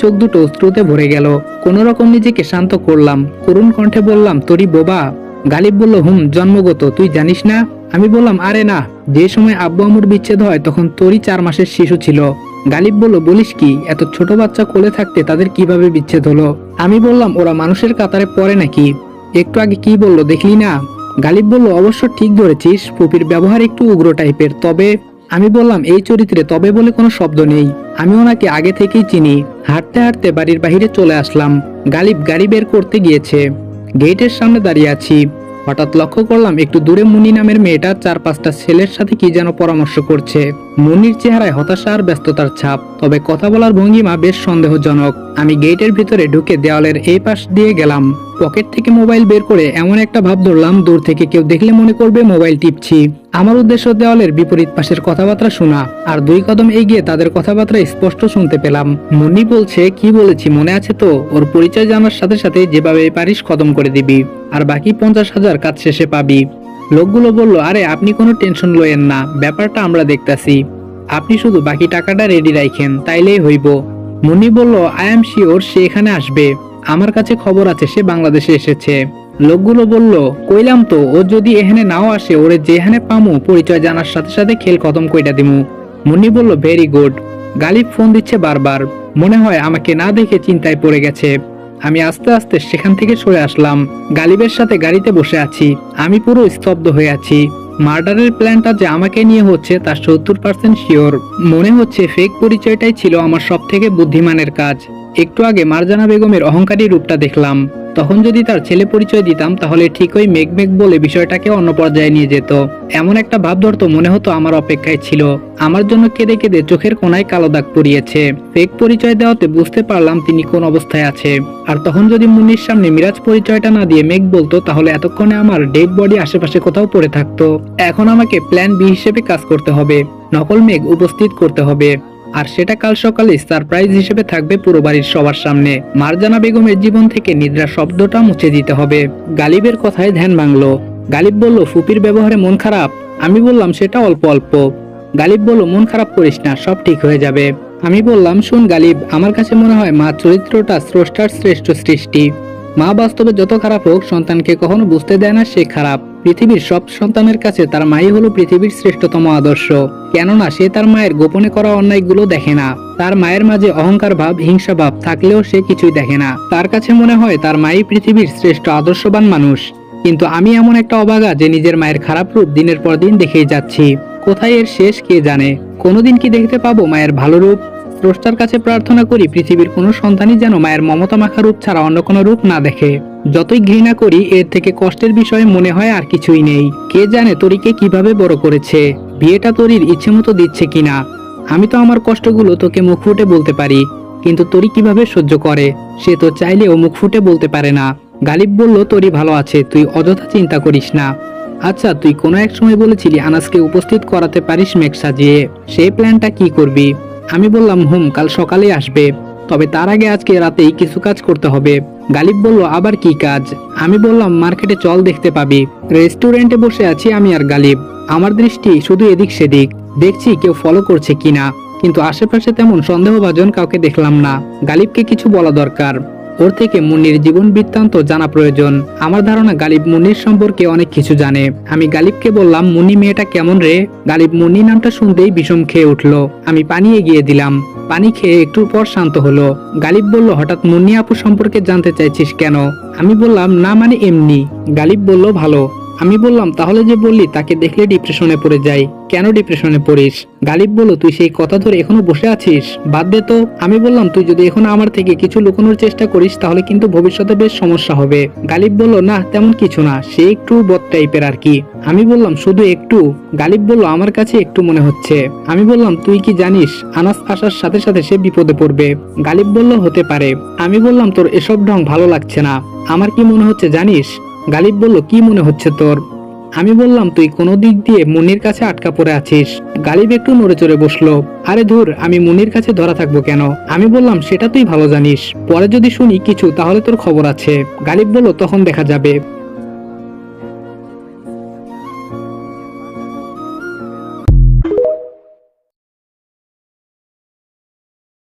চোখ দুটো অশ্রুতে ভরে গেল। কোন রকম নিজেকে শান্ত করলাম, করুণ কণ্ঠে বললাম, তোরই বোবা? গালিব বলল, জন্মগত, তুই জানিস না? আমি বললাম, আরে না, যে সময় আব্বু আম্মুর বিচ্ছেদ হয় তখন তোরই 4 মাসের শিশু ছিল। গালিব বলল, বলিস কি? এত ছোট বাচ্চা কোলে থাকতে তাদের কিভাবে বিচ্ছেদ হলো? আমি বললাম, ওরা মানুষের কাতারে পড়ে নাকি? একটু আগে কি বললো দেখলি না? গালিব বলল, অবশ্য ঠিক ধরেছিস, ফুপির ব্যবহার একটু উগ্র টাইপের, তবে। আমি বললাম, এই চরিত্রে তবে বলে কোনো শব্দ নেই, আমি ওনাকে আগে থেকেই চিনি। হাঁটতে হাঁটতে বাড়ির বাহিরে চলে আসলাম। গালিব গাড়ি বের করতে গিয়েছে। গেটের সামনে দাঁড়িয়ে আছি। হঠাৎ লক্ষ্য করলাম একটু দূরে মুন্নি নামের মেয়েটা 4-5টা ছেলের সাথে কি যেন পরামর্শ করছে। মুন্নির চেহারায় হতাশা আর ব্যস্ততার ছাপ, তবে কথা বলার ভঙ্গিমা বেশ সন্দেহজনক। আমি গেটের ভিতরে ঢুকে দেওয়ালের এই পাশ দিয়ে গেলাম। পকেট থেকে মোবাইল বের করে এমন একটা ভাব ধরলাম, দূর থেকে কেউ দেখলে মনে করবে মোবাইল টিপছি। আমার উদ্দেশ্য দেওয়ালের বিপরীত পাশের কথাবার্তা শোনা, আর 2 কদম এগিয়ে তাদের কথাবার্তা স্পষ্ট শুনতে পেলাম। মুন্নি বলছে, কি বলেছি মনে আছে তো? ওর পরিচয় জানার সাথে সাথে যেভাবে পারিস খতম করে দিবি, আর বাকি 50,000 কাজ শেষে পাবি। লোকগুলো বলল, আরে আপনি কোনো টেনশন লয়েন না, ব্যাপারটা আমরা দেখতাছি, আপনি শুধু বাকি টাকাটা রেডি রাখেন, তাইলেই হইব। মুন্নি বলল, আই এম শিওর সে এখানে আসবে, আমার কাছে খবর আছে সে বাংলাদেশে এসেছে। লোকগুলো বলল, কইলাম তো, ও যদি এখানে নাও আসে, ওরে যেখানে পামু পরিচয় জানার সাথে সাথে খেল খতম কইটা দিমু। মুন্নি বলল, ভেরি গুড। গালিব ফোন দিচ্ছে বারবার, মনে হয় আমাকে না দেখে চিন্তায় পড়ে গেছে। আমি আস্তে আস্তে সেখান থেকে সরে আসলাম। গালিবের সাথে গাড়িতে বসে আছি। আমি পুরো স্তব্ধ হয়ে আছি। মার্ডারের প্ল্যানটা যে আমাকে নিয়ে হচ্ছে তার 70% শিওর। মনে হচ্ছে ফেক পরিচয়টাই ছিল আমার সব থেকে বুদ্ধিমানের কাজ। একটু আগে মারজানা বেগমের অহংকারী রূপটা দেখলাম, তখন যদি তার ছেলে পরিচয় দিতাম তাহলে ঠিকই মেঘ বলে বিষয়টাকে অন্য পর্যায়ে নিয়ে যেত। এমন একটা ভাব ধরতো মনে হতো আমার অপেক্ষায় ছিল, আমার জন্য কেঁদে কেঁদে চোখের কোনায় কালো দাগ পরিয়েছে। ফেক পরিচয় দেওয়াতে বুঝতে পারলাম তিনি কোন অবস্থায় আছে। আর তখন যদি মুন্নির সামনে মিরাজ পরিচয়টা না দিয়ে মেঘ বলতো, তাহলে এতক্ষণে আমার ডেড বডি আশেপাশে কোথাও পড়ে থাকতো। এখন আমাকে প্ল্যান বি হিসেবে কাজ করতে হবে, নকল মেঘ উপস্থিত করতে হবে, আর সেটা কাল সকালে সারপ্রাইজ হিসেবে থাকবে পুরো বাড়ির সবার সামনে। মারজানা বেগমের জীবন থেকে নিদ্রা শব্দটা মুছে দিতে হবে। গালিবের কথায় ধ্যান ভাঙলো। গালিব বলল, ফুপির ব্যবহারে মন খারাপ? আমি বললাম, সেটা অল্প অল্প। গালিব বলল, মন খারাপ করিস না, সব ঠিক হয়ে যাবে। আমি বললাম, শুন গালিব, আমার কাছে মনে হয় মা চরিত্রটা স্রষ্টার শ্রেষ্ঠ সৃষ্টি। মা বাস্তবে যত খারাপ হোক, সন্তানকে কখনো বুঝতে দেয় না সে খারাপ। পৃথিবীর সব সন্তানের কাছে তার মাই হলো পৃথিবীর শ্রেষ্ঠতম আদর্শ, কেননা সে তার মায়ের গোপনে করা অন্যায়গুলো দেখে না। তার মায়ের মাঝে অহংকার ভাব, হিংসা ভাব থাকলেও সে কিছুই দেখে না। তার কাছে মনে হয় তার মাই পৃথিবীর শ্রেষ্ঠ আদর্শবান মানুষ। কিন্তু আমি এমন একটা অভাগা যে নিজের মায়ের খারাপ রূপ দিনের পর দিন দেখেই যাচ্ছি। কোথায় এর শেষ কে জানে? কোনোদিন কি দেখতে পাবো মায়ের ভালো রূপ? স্রষ্টার কাছে প্রার্থনা করি পৃথিবীর কোনো সন্তানই যেন মায়ের মমতা মাখা রূপ ছাড়া অন্য কোনো রূপ না দেখে। যতই ঘৃণা করি, এর থেকে কষ্টের বিষয় মনে হয় আর কিছুই নেই। কে জানে তরিকে কিভাবে বড় করেছে, বিয়েটা তরির ইচ্ছে মতো দিচ্ছে কিনা। আমি তো আমার কষ্টগুলো তোকে মুখ ফুটে বলতে পারি, কিন্তু তরি কিভাবে সহ্য করে সে তো চাইলেও মুখ ফুটে বলতে পারে না। গালিব বলল, তরি ভালো আছে, তুই অযথা চিন্তা করিস না। আচ্ছা, তুই কোনো এক সময় বলেছিলি আনাসকে উপস্থিত করাতে পারিস মেঘ সাজিয়ে, সেই প্ল্যানটা কি করবি? আমি বললাম, কাল সকালে আসবে, তবে তার আগে আজকে রাতেই কিছু কাজ করতে হবে। গালিব বলল, আবার কি কাজ? আমি বললাম, মার্কেটে চল, দেখতে পাবি। রেস্টুরেন্টে বসে আছি আমি আর গালিব। আমার দৃষ্টি শুধু এদিক সেদিক, দেখছি কেউ ফলো করছে কিনা, কিন্তু আশেপাশে তেমন সন্দেহভাজন কাউকে দেখলাম না। গালিবকে কিছু বলা দরকার, ওর থেকে মুন্নির জীবন বৃত্তান্ত জানা প্রয়োজন। আমার ধারণা গালিব মুন্নির সম্পর্কে অনেক কিছু জানে। আমি গালিবকে বললাম, মুন্নি মেয়েটা কেমন রে? গালিব মুন্নি নামটা শুনতেই বিষম খেয়ে উঠলো। আমি পানি এগিয়ে দিলাম, পানি খেয়ে একটু পর শান্ত হলো। গালিব বলল, হঠাৎ মুন্নি আপু সম্পর্কে জানতে চাইছিস কেন? আমি বললাম, না মানে এমনি। গালিব বলল, ভালো। আমি বললাম, তাহলে যে বললি তাকে দেখলে ডিপ্রেশনে পড়ে যাই, কেন ডিপ্রেশনে পড়িস? গালিব বলল, তুই সেই কথা ধরে এখনো বসে আছিস, বাদ দে তো। আমি বললাম, তুই যদি এখন আমার থেকে কিছু লুকানোর চেষ্টা করিস তাহলে কিন্তু ভবিষ্যতে বেশ সমস্যা হবে। গালিব বলল, না তেমন কিছু না, সে একটু বদ টাইপের আর কি। আমি বললাম, শুধু একটু? গালিব বলল, আমার কাছে একটু মনে হচ্ছে। আমি বললাম, তুই কি জানিস আনাস আসার সাথে সাথে সে বিপদে পড়বে? গালিব বলল, হতে পারে। আমি বললাম, তোর এসব ঢং ভালো লাগছে না। আমার কি মনে হচ্ছে জানিস? গালিব বলল, কি মনে হচ্ছে তোর? আমি বললাম, তুই কোনো দিক দিয়ে মুনির কাছে আটকা পড়ে আছিস। গালিব একটু নড়ে চড়ে বসলো। আরে ধুর, আমি মুনির কাছে ধরা থাকবো কেন? আমি বললাম, সেটা তুই ভালো জানিস, পরে যদি শুনি কিছু তাহলে তোর খবর আছে। গালিব বলল, তখন দেখা যাবে।